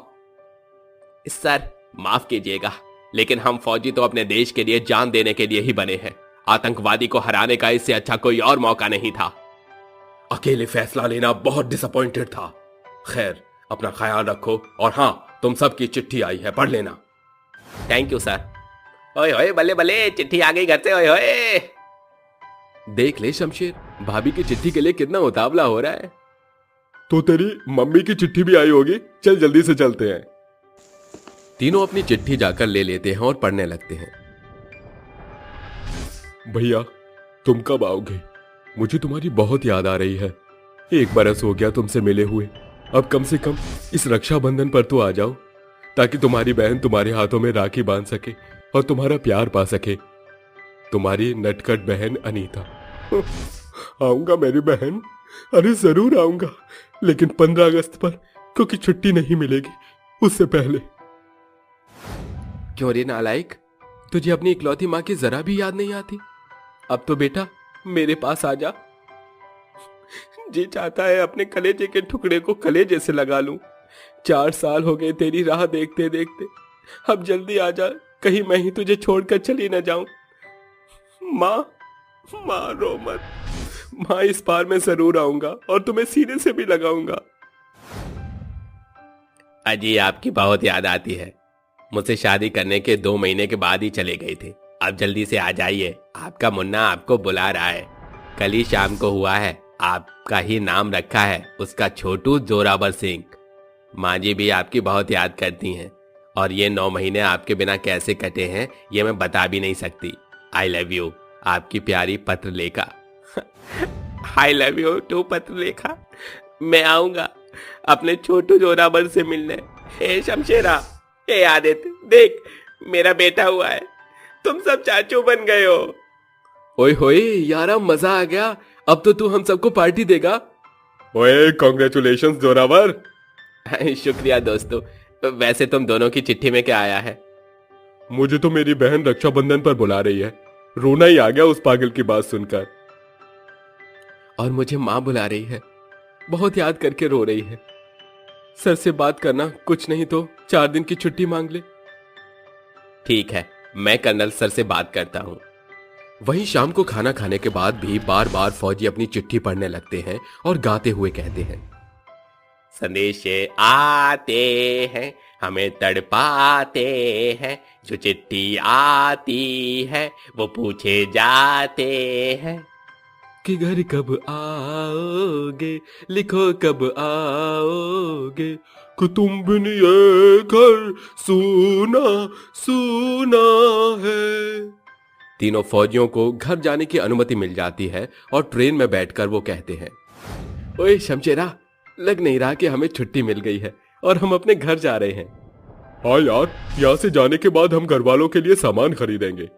सर, माफ कीजिएगा, लेकिन हम फौजी तो अपने देश के लिए जान देने के लिए ही बने हैं। आतंकवादी को हराने का इससे अच्छा कोई और मौका नहीं था। अकेले फैसला लेना बहुत डिसअपॉइंटेड था। खैर, अपना ख्याल रखो, और हाँ, तुम सबकी चिट्ठी आई है, पढ़ लेना। Thank you sir. ओए होए, बल्ले बल्ले, चिट्ठी आ गई घर से। ओए होए, देख ले शमशेर, भाभी की चिट्ठी के लिए कितना उतावला हो रहा है। तो तेरी मम्मी की चिट्ठी भी आई होगी। चल जल्दी से चलते हैं। तीनों अपनी चिट्ठी जाकर ले लेते हैं और पढ़ने लगते हैं। भैया, तुम कब आओगे? मुझे तुम्हारी बहुत याद आ रही है। 1 बरस हो गया तुमसे मिले हुए। अब कम से कम इस रक्षाबंधन पर तो आ जाओ, ताकि तुम्हारी बहन तुम्हारे हाथों में राखी बांध सके और तुम्हारा प्यार पा सके। तुम्हारी नटखट बहन अनीता। आऊंगा मेरी बहन, अरे जरूर आऊंगा, लेकिन 15 अगस्त पर, क्योंकि छुट्टी नहीं मिलेगी उससे पहले। क्यों रे नालायक, तुझे अपनी इकलौती माँ की जरा भी याद नहीं आती? अब तो बेटा मेरे पास आ जा। जी चाहता है अपने कलेजे के टुकड़े को कलेजे से लगा लूं। 4 साल हो गए तेरी राह देखते देखते। अब जल्दी आ जा, कहीं मैं ही तुझे छोड़कर चली न जाऊं। माँ, माँ रो मत। माँ, इस बार मैं जरूर आऊंगा और तुम्हें सीने से भी लगाऊंगा। अजी, आपकी बहुत याद आती है। मुझसे शादी करने के 2 महीने के बाद ही चले गए थे। अब जल्दी से आ जाइए, आपका मुन्ना आपको बुला रहा है। कल ही शाम को हुआ है, आपका ही नाम रखा है उसका, छोटू जोरावर सिंह। माँ जी भी आपकी बहुत याद करती हैं, और ये 9 महीने आपके बिना कैसे कटे हैं ये मैं बता भी नहीं सकती। आई लव यू, आपकी प्यारी Patralekha. I love you too Patralekha. मैं आऊंगा अपने छोटू जोरावर से मिलने। ए शमशेरा, ए आदित्य, देख मेरा बेटा हुआ है। तुम सब चाचू बन गए हो। ओए होए यारा, मजा आ गया। अब तो तू हम सबको पार्टी देगा। ओए, कांग्रेचुलेशंस जोरावर। शुक्रिया दोस्तों। वैसे तुम दोनों की चिट्ठी में क्या आया है? मुझे तो मेरी बहन रक्षाबंधन पर बुला रही है। रोना ही आ गया उस पागल की बात सुनकर। और मुझे माँ बुला रही है, बहुत याद करके रो रही है। सर से बात करना, कुछ नहीं तो 4 दिन की छुट्टी मांग ले। ठीक है, मैं कर्नल सर से बात करता हूँ। वहीं शाम को खाना खाने के बाद भी बार बार फौजी अपनी चिट्ठी पढ़ने लगते हैं और गाते हुए कहते हैं, संदेशे आते हैं हमें तड़पाते हैं, जो चिट्ठी आती है वो पूछे जाते हैं कि घर कब आओगे, लिखो कब आओगे, कि तुम बिन ये घर सूना सूना है। तीनों फौजियों को घर जाने की अनुमति मिल जाती है और ट्रेन में बैठकर वो कहते हैं, ओए शमशेरा, लग नहीं रहा कि हमें छुट्टी मिल गई है और हम अपने घर जा रहे हैं। हाँ यार, यहाँ से जाने के बाद हम घर वालों के लिए सामान खरीदेंगे।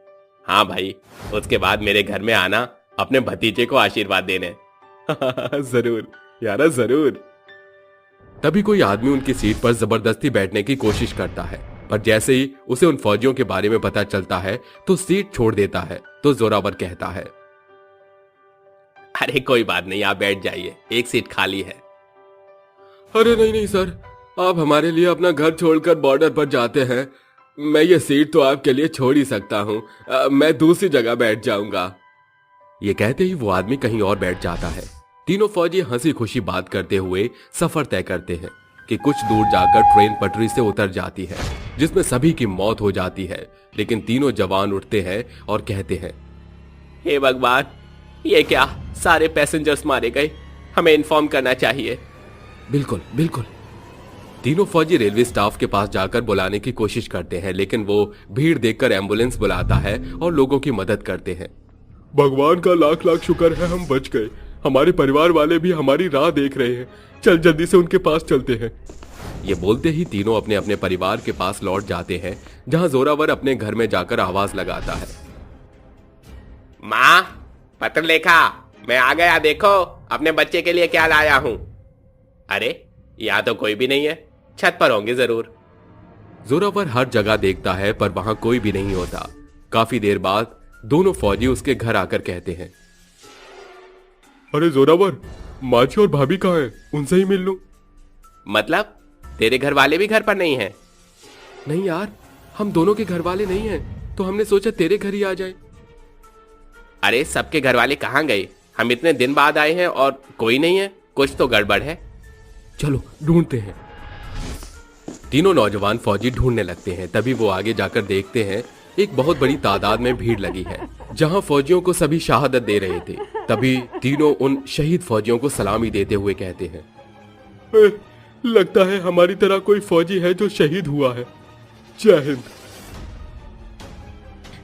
हाँ भाई, उसके बाद मेरे घर में आना अपने भतीजे को आशीर्वाद देने। जरूर यारा, जरूर। तभी कोई आदमी उनकी सीट पर जबरदस्ती बैठने की कोशिश करता है, पर जैसे ही उसे उन फौजियों के बारे में पता चलता है तो सीट छोड़ देता है। तो जोरावर कहता है, अरे कोई बात नहीं, आप बैठ जाइए, एक सीट खाली है। अरे नहीं नहीं सर, आप हमारे लिए अपना घर छोड़कर बॉर्डर पर जाते हैं। मैं ये सीट तो आपके लिए छोड़ ही सकता हूँ, मैं दूसरी जगह बैठ जाऊंगा। ये कहते ही वो आदमी कहीं और बैठ जाता है। तीनों फौजी हंसी खुशी बात करते हुए सफर तय करते हैं कि कुछ दूर जाकर ट्रेन पटरी से उतर जाती है, जिसमें सभी की मौत हो जाती है। लेकिन तीनों जवान उठते हैं और कहते हैं, हे भगवान, ये क्या, सारे पैसेंजर्स मारे गए, हमें इन्फॉर्म करना चाहिए। बिल्कुल बिल्कुल। तीनों फौजी रेलवे स्टाफ के पास जाकर बुलाने की कोशिश करते हैं, लेकिन वो भीड़ देखकर एम्बुलेंस बुलाता है और लोगों की मदद करते हैं। भगवान का लाख लाख शुक्र है हम बच गए। हमारे परिवार वाले भी हमारी राह देख रहे हैं। चल जल्दी से उनके पास चलते हैं। ये बोलते ही तीनों अपने अपने परिवार के पास लौट जाते हैं, जहां जोरावर अपने घर में जाकर आवाज लगाता है, माँ, पत्रलेखा, मैं आ गया, देखो अपने बच्चे के लिए क्या लाया हूं। अरे यहाँ तो कोई भी नहीं है, छत पर होंगे जरूर। जोरावर हर जगह देखता है पर वहां कोई भी नहीं होता। काफी देर बाद दोनों फौजी उसके घर आकर कहते हैं, अरे जोरावर, माची और भाभी कहाँ हैं? उनसे ही मिल लूं। मतलब तेरे घर वाले भी घर पर नहीं हैं? नहीं यार, हम दोनों के घर वाले नहीं हैं, तो हमने सोचा तेरे घर ही आ जाए। अरे सबके घर वाले कहाँ गए? हम इतने दिन बाद आए हैं और कोई नहीं है, कुछ तो गड़बड़ है। चलो ढूंढते हैं। तीनों नौजवान फौजी ढूंढने लगते हैं। तभी वो आगे जाकर देखते हैं एक बहुत बड़ी तादाद में भीड़ लगी है, जहां फौजियों को सभी शहादत दे रहे थे। तभी तीनों उन शहीद फौजियों को सलामी देते हुए कहते हैं, लगता है हमारी तरह कोई फौजी है जो शहीद हुआ है। जय हिंद।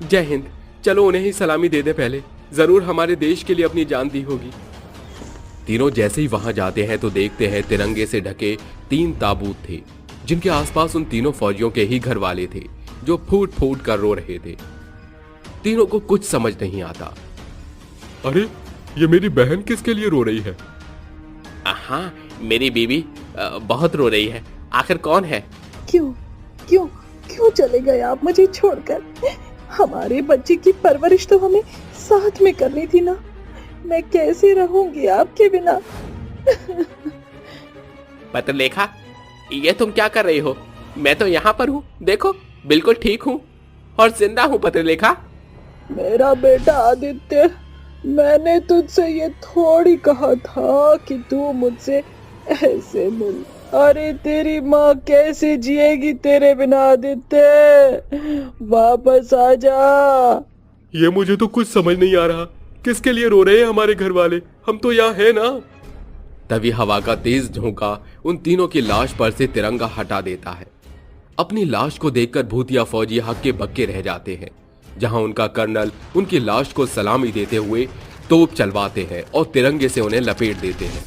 जय हिंद। चलो उन्हें ही सलामी दे दे पहले, जरूर हमारे देश के लिए अपनी जान दी होगी। तीनों जैसे ही वहां जाते हैं तो देखते हैं तिरंगे से ढके 3 ताबूत थे, जिनके आसपास उन तीनों फौजियों के ही घर वाले थे, जो फूट फूट कर रो रहे थे। तीनों को कुछ समझ नहीं आता। अरे ये मेरी बहन किसके लिए रो रही है? हाँ, मेरी बीवी बहुत रो रही है। आखिर कौन है? क्यों क्यों क्यों चले गए आप मुझे छोड़कर? हमारे बच्चे की परवरिश तो हमें साथ में करनी थी ना। मैं कैसे रहूंगी आपके बिना? पत्रलेखा, ये तुम क्या कर रही हो? मैं तो यहाँ पर हूँ, देखो बिल्कुल ठीक हूँ और जिंदा हूँ। पत्रलेखा, मेरा बेटा आदित्य, मैंने तुझसे ये थोड़ी कहा था कि तू मुझसे ऐसे मिल। अरे तेरी माँ कैसे जिएगी तेरे बिना आदित्य? वापस आ जा। ये मुझे तो कुछ समझ नहीं आ रहा। किसके लिए रो रहे हैं हमारे घर वाले? हम तो यहाँ हैं ना। तभी हवा का तेज झोंका उन तीनों की लाश पर से तिरंगा हटा देता है। अपनी लाश को देखकर भूतिया फौजी हक्के बक्के रह जाते हैं, जहां उनका कर्नल उनकी लाश को सलामी देते हुए तोप चलवाते हैं और तिरंगे से उन्हें लपेट देते हैं।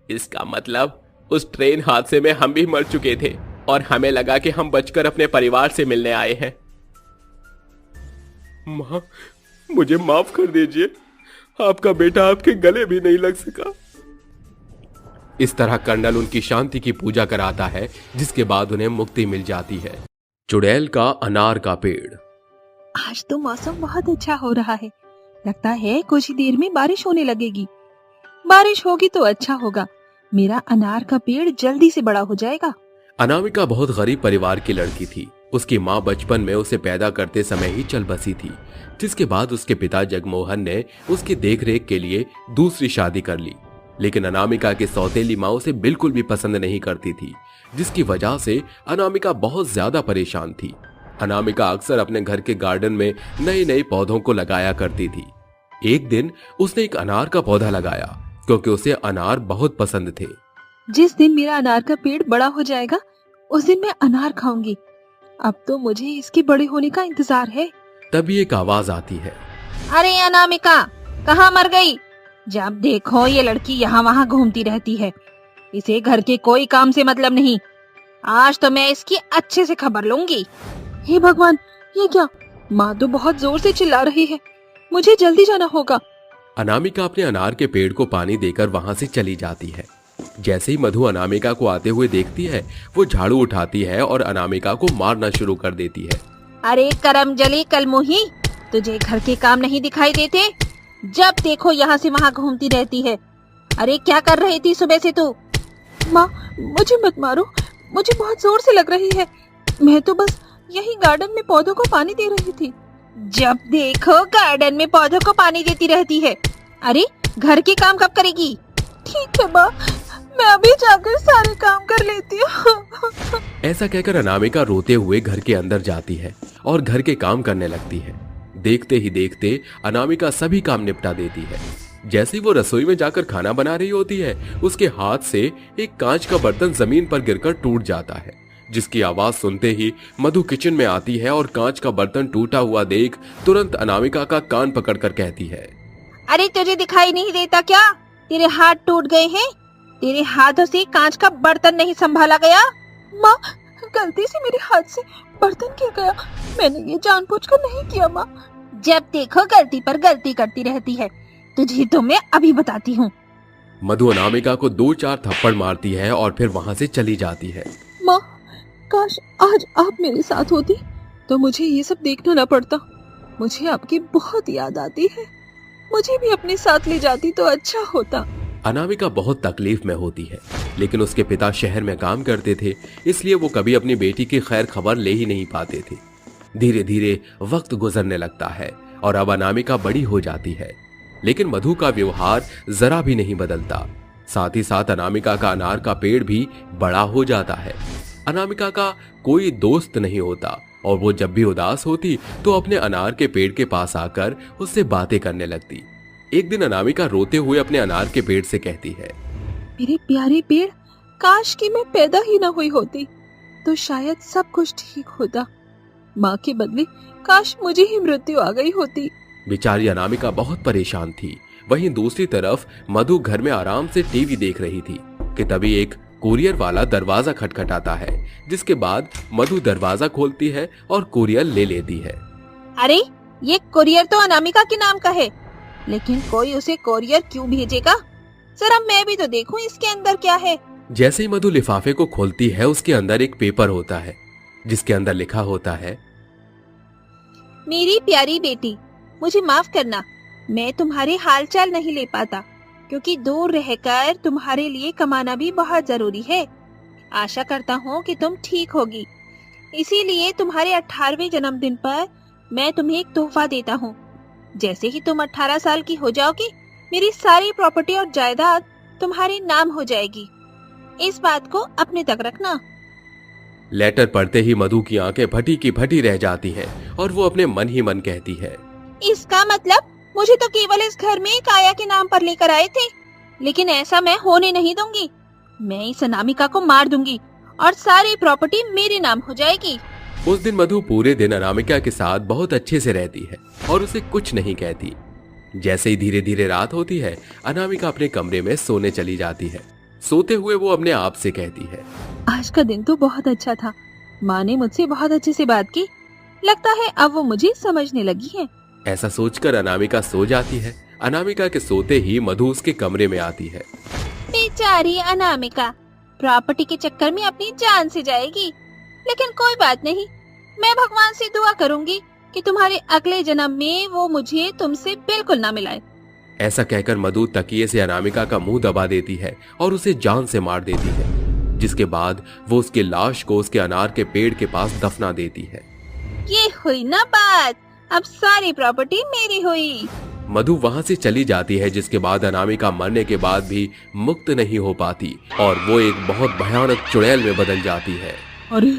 इसका मतलब उस ट्रेन हादसे में हम भी मर चुके थे और हमें लगा कि हम बचकर अपने परिवार से मिलने आए हैं। माँ, मुझे माफ कर दीजिए। आपका बेटा आपके गले भी नहीं लग सका। इस तरह कर्नल उनकी शांति की पूजा कराता है, जिसके बाद उन्हें मुक्ति मिल जाती है। चुड़ैल का अनार का पेड़। आज तो मौसम बहुत अच्छा हो रहा है। लगता है कुछ ही देर में बारिश होने लगेगी। बारिश होगी तो अच्छा होगा, मेरा अनार का पेड़ जल्दी से बड़ा हो जाएगा। अनामिका बहुत गरीब परिवार की लड़की थी। उसकी माँ बचपन में उसे पैदा करते समय ही चल बसी थी, जिसके बाद उसके पिता जगमोहन ने उसकी देखरेख के लिए दूसरी शादी कर ली। लेकिन अनामिका की सौतेली माँ उसे बिल्कुल भी पसंद नहीं करती थी, जिसकी वजह से अनामिका बहुत ज्यादा परेशान थी। अनामिका अक्सर अपने घर के गार्डन में नए नए पौधों को लगाया करती थी। एक दिन उसने एक अनार का पौधा लगाया, क्योंकि उसे अनार बहुत पसंद थे। जिस दिन मेरा अनार का पेड़ बड़ा हो जाएगा, उस दिन मैं अनार खाऊंगी। अब तो मुझे इसके बड़े होने का इंतजार है। तभी एक आवाज आती है, अरे अनामिका, कहाँ मर गई? जब देखो ये लड़की यहाँ वहाँ घूमती रहती है। इसे घर के कोई काम से मतलब नहीं। आज तो मैं इसकी अच्छे से खबर लूंगी। हे भगवान, ये क्या? माँ तो बहुत जोर से चिल्ला रही है। मुझे जल्दी जाना होगा। अनामिका अपने अनार के पेड़ को पानी देकर वहां से चली जाती है। जैसे ही मधु अनामिका को आते हुए देखती है, वो झाड़ू उठाती है और अनामिका को मारना शुरू कर देती है। अरे करमजली कलमुही, तुझे घर के काम नहीं दिखाई देते? जब देखो यहाँ से वहाँ घूमती रहती है। अरे क्या कर रही थी सुबह से तू? माँ, मुझे मत मारो, मुझे बहुत जोर से लग रही है। मैं तो बस यही गार्डन में पौधों को पानी दे रही थी। जब देखो गार्डन में पौधों को पानी देती रहती है। अरे घर के काम कब करेगी? ठीक है माँ, मैं अभी जाकर सारे काम कर लेती हूँ। ऐसा कहकर अनामिका रोते हुए घर के अंदर जाती है और घर के काम करने लगती है। देखते ही देखते अनामिका सभी काम निपटा देती है। जैसे ही वो रसोई में जाकर खाना बना रही होती है, उसके हाथ से एक कांच का बर्तन जमीन पर गिरकर टूट जाता है, जिसकी आवाज सुनते ही मधु किचन में आती है और कांच का बर्तन टूटा हुआ देख तुरंत अनामिका का कान पकड़कर कहती है, अरे तुझे दिखाई नहीं देता क्या? तेरे हाथ टूट गए हैं। तेरे हाथों से कांच का बर्तन नहीं संभाला गया। माँ, गलती से मेरे हाथ से बर्तन गिर गया। मैंने ये जानबूझकर नहीं किया माँ। जब देखो गलती पर गलती करती रहती है। तुझे तो मैं अभी बताती हूँ। मधु अनामिका को 2-4 थप्पड़ मारती है और फिर वहाँ से चली जाती है। माँ, काश आज आप मेरे साथ होती तो मुझे ये सब देखना न पड़ता। मुझे आपकी बहुत याद आती है, मुझे भी अपने साथ ले जाती तो अच्छा होता। अनामिका बहुत तकलीफ में होती है, लेकिन उसके पिता शहर में काम करते थे, इसलिए वो कभी अपनी बेटी की खैर खबर ले ही नहीं पाते थे। धीरे धीरे वक्त गुजरने लगता है और अब अनामिका बड़ी हो जाती है, लेकिन मधु का व्यवहार जरा भी नहीं बदलता। साथ ही साथ अनामिका का अनार का पेड़ भी बड़ा हो जाता है। अनामिका का कोई दोस्त नहीं होता और वो जब भी उदास होती तो अपने अनार के पेड़ के पास आकर उससे बातें करने लगती। एक दिन अनामिका रोते हुए अपने अनार के पेड़ से कहती है, मेरे प्यारे पेड़, काश कि मैं पैदा ही न हुई होती तो शायद सब कुछ ठीक होता। माँ के बदले काश मुझे ही मृत्यु आ गई होती। बेचारी अनामिका बहुत परेशान थी। वहीं दूसरी तरफ मधु घर में आराम से टीवी देख रही थी कि तभी एक कुरियर वाला दरवाजा खटखटाता है, जिसके बाद मधु दरवाजा खोलती है और कुरियर ले लेती है। अरे ये कुरियर तो अनामिका के नाम का है, लेकिन कोई उसे कुरियर क्यों भेजेगा? जरा मैं भी तो देखूं इसके अंदर क्या है। जैसे ही मधु लिफाफे को खोलती है, उसके अंदर एक पेपर होता है जिसके अंदर लिखा होता है, मेरी प्यारी बेटी, मुझे माफ करना, मैं तुम्हारे हालचाल नहीं ले पाता क्योंकि दूर रहकर तुम्हारे लिए कमाना भी बहुत जरूरी है। आशा करता हूँ कि तुम ठीक होगी, इसीलिए तुम्हारे 18वें जन्मदिन पर मैं तुम्हें एक तोहफा देता हूँ। जैसे ही तुम 18 साल की हो जाओगी, मेरी सारी प्रॉपर्टी और जायदाद तुम्हारे नाम हो जाएगी। इस बात को अपने तक रखना। लेटर पढ़ते ही मधु की आंखें फटी की फटी रह जाती हैं और वो अपने मन ही मन कहती है, इसका मतलब मुझे तो केवल इस घर में काया के नाम पर लेकर आए थे, लेकिन ऐसा मैं होने नहीं दूंगी। मैं इस अनामिका को मार दूंगी और सारी प्रॉपर्टी मेरे नाम हो जाएगी। उस दिन मधु पूरे दिन अनामिका के साथ बहुत अच्छे से रहती है और उसे कुछ नहीं कहती। जैसे ही धीरे धीरे रात होती है, अनामिका अपने कमरे में सोने चली जाती है। सोते हुए वो अपने आप से कहती है, आज का दिन तो बहुत अच्छा था। माँ ने मुझसे बहुत अच्छे से बात की, लगता है अब वो मुझे समझने लगी है। ऐसा सोचकर अनामिका सो जाती है। अनामिका के सोते ही मधु उसके कमरे में आती है। बेचारी अनामिका प्रॉपर्टी के चक्कर में अपनी जान से जाएगी, लेकिन कोई बात नहीं, मैं भगवान से दुआ करूंगी कि तुम्हारे अगले जन्म में वो मुझे तुमसे बिल्कुल ना मिलाए। ऐसा कहकर मधु तकिए से अनामिका का मुंह दबा देती है और उसे जान से मार देती है, जिसके बाद वो उसकी लाश को उसके अनार के पेड़ के पास दफना देती है। ये हुई ना बात, अब सारी प्रॉपर्टी मेरी हुई। मधु वहाँ से चली जाती है, जिसके बाद अनामिका मरने के बाद भी मुक्त नहीं हो पाती और वो एक बहुत भयानक चुड़ैल में बदल जाती है। अरे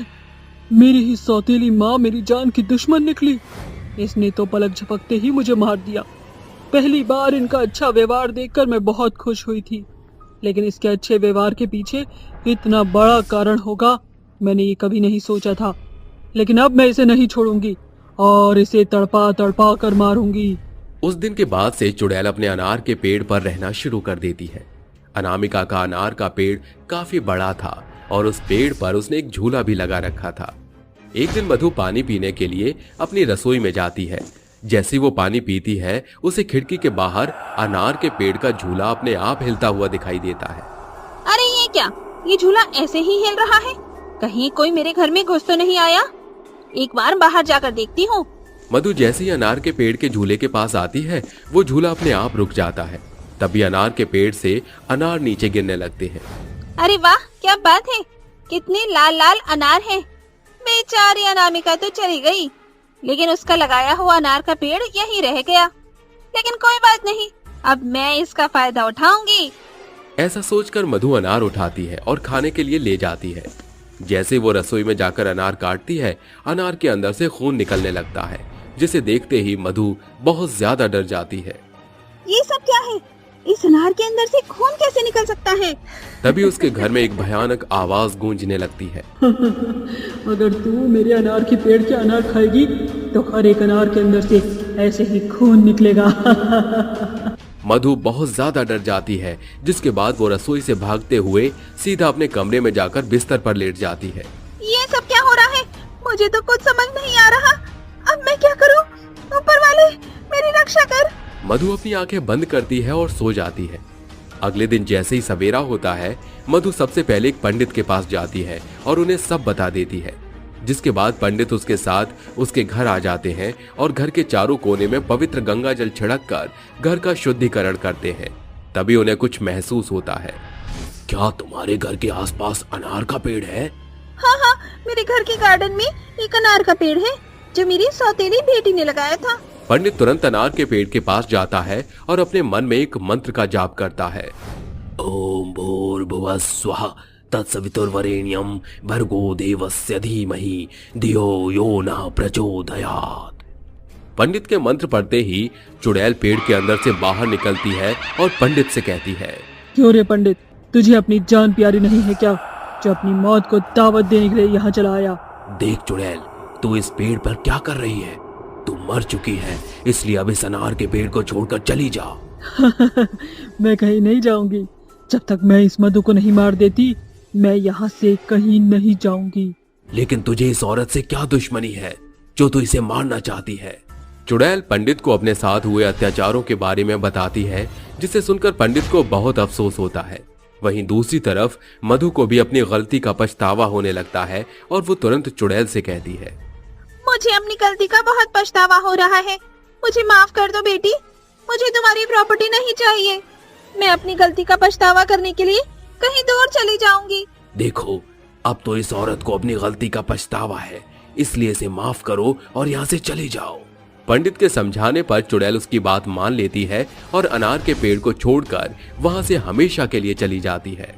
मेरी ही सौतेली माँ मेरी जान की दुश्मन निकली। इसने तो पलक झपकते ही मुझे मार दिया। पहली बार इनका अच्छा व्यवहार देखकर मैं बहुत खुश हुई थी, लेकिन इसके अच्छे व्यवहार के पीछे इतना बड़ा कारण होगा मैंने ये कभी नहीं सोचा था। लेकिन अब मैं इसे नहीं छोड़ूंगी और इसे तड़पा तड़पा कर मारूंगी। उस दिन के बाद से चुड़ैल अपने अनार के पेड़ पर रहना शुरू कर देती है। अनामिका का अनार का पेड़ काफी बड़ा था और उस पेड़ पर उसने एक झूला भी लगा रखा था। एक दिन मधु पानी पीने के लिए अपनी रसोई में जाती है। जैसे वो पानी पीती है, उसे खिड़की के बाहर अनार के पेड़ का झूला अपने आप हिलता हुआ दिखाई देता है। अरे ये क्या, ये झूला ऐसे ही हिल रहा है? कहीं कोई मेरे घर में घुस तो नहीं आया? एक बार बाहर जाकर देखती हूँ। मधु जैसे ही अनार के पेड़ के झूले के पास आती है, वो झूला अपने आप रुक जाता है। तभी अनार के पेड़ से अनार नीचे गिरने लगते हैं। अरे वाह, क्या बात है, कितने लाल लाल अनार हैं। बेचारी अनामिका तो चली गई, लेकिन उसका लगाया हुआ अनार का पेड़ यहीं रह गया। लेकिन कोई बात नहीं, अब मैं इसका फायदा उठाऊंगी। ऐसा सोचकर मधु अनार उठाती है और खाने के लिए ले जाती है। जैसे वो रसोई में जाकर अनार काटती है, अनार के अंदर से खून निकलने लगता है, जिसे देखते ही मधु बहुत ज्यादा डर जाती है। ये सब क्या है? इस अनार के अंदर से खून कैसे निकल सकता है? तभी उसके घर में एक भयानक आवाज गूंजने लगती है। अगर तू मेरे अनार के पेड़ के अनार खाएगी तो हर एक अनार के अंदर से ऐसे ही खून निकलेगा। मधु बहुत ज्यादा डर जाती है, जिसके बाद वो रसोई से भागते हुए सीधा अपने कमरे में जाकर बिस्तर पर लेट जाती है। ये सब क्या हो रहा है? मुझे तो कुछ समझ नहीं आ रहा। अब मैं क्या करूं? ऊपर वाले मेरी रक्षा कर। मधु अपनी आंखें बंद करती है और सो जाती है। अगले दिन जैसे ही सवेरा होता है, मधु सबसे पहले एक पंडित के पास जाती है और उन्हें सब बता देती है, जिसके बाद पंडित उसके साथ उसके घर आ जाते हैं और घर के चारों कोने में पवित्र गंगा जल छिड़क कर घर का शुद्धिकरण करते हैं। तभी उन्हें कुछ महसूस होता है। क्या तुम्हारे घर के आसपास अनार का पेड़ है? हाँ हाँ, मेरे घर के गार्डन में एक अनार का पेड़ है जो मेरी सौतेली बेटी ने लगाया था। पंडित तुरंत अनार के पेड़ के पास जाता है और अपने मन में एक मंत्र का जाप करता है। ओम भूर्भुवः स्वः तत्सवितुर्वरेण्यं भर्गो देवस्य धीमहि धियो यो नः प्रचोदयात्। पंडित के मंत्र पढ़ते ही चुड़ैल पेड़ के अंदर से बाहर निकलती है और पंडित से कहती है, क्यों रे पंडित, तुझे अपनी जान प्यारी नहीं है क्या, जो अपनी मौत को दावत देने के लिए यहाँ चला आया? देख चुड़ैल, तू इस पेड़ पर क्या कर रही है? तू मर चुकी है, इसलिए अब इस अनार के पेड़ को छोड़कर चली जा। मैं कहीं नहीं जाऊंगी, जब तक मैं इस मधु को नहीं मार देती मैं यहाँ से कहीं नहीं जाऊंगी। लेकिन तुझे इस औरत से क्या दुश्मनी है जो तू इसे मारना चाहती है? चुड़ैल पंडित को अपने साथ हुए अत्याचारों के बारे में बताती है, जिसे सुनकर पंडित को बहुत अफसोस होता है। वहीं दूसरी तरफ मधु को भी अपनी गलती का पछतावा होने लगता है और वो तुरंत चुड़ैल से कहती है, मुझे अपनी गलती का बहुत पछतावा हो रहा है, मुझे माफ कर दो बेटी, मुझे तुम्हारी प्रॉपर्टी नहीं चाहिए। मैं अपनी गलती का पछतावा करने के लिए कहीं दूर चली जाऊंगी। देखो, अब तो इस औरत को अपनी गलती का पछतावा है, इसलिए इसे माफ करो और यहाँ से चले जाओ। पंडित के समझाने पर चुड़ैल उसकी बात मान लेती है और अनार के पेड़ को छोड़कर वहाँ से हमेशा के लिए चली जाती है।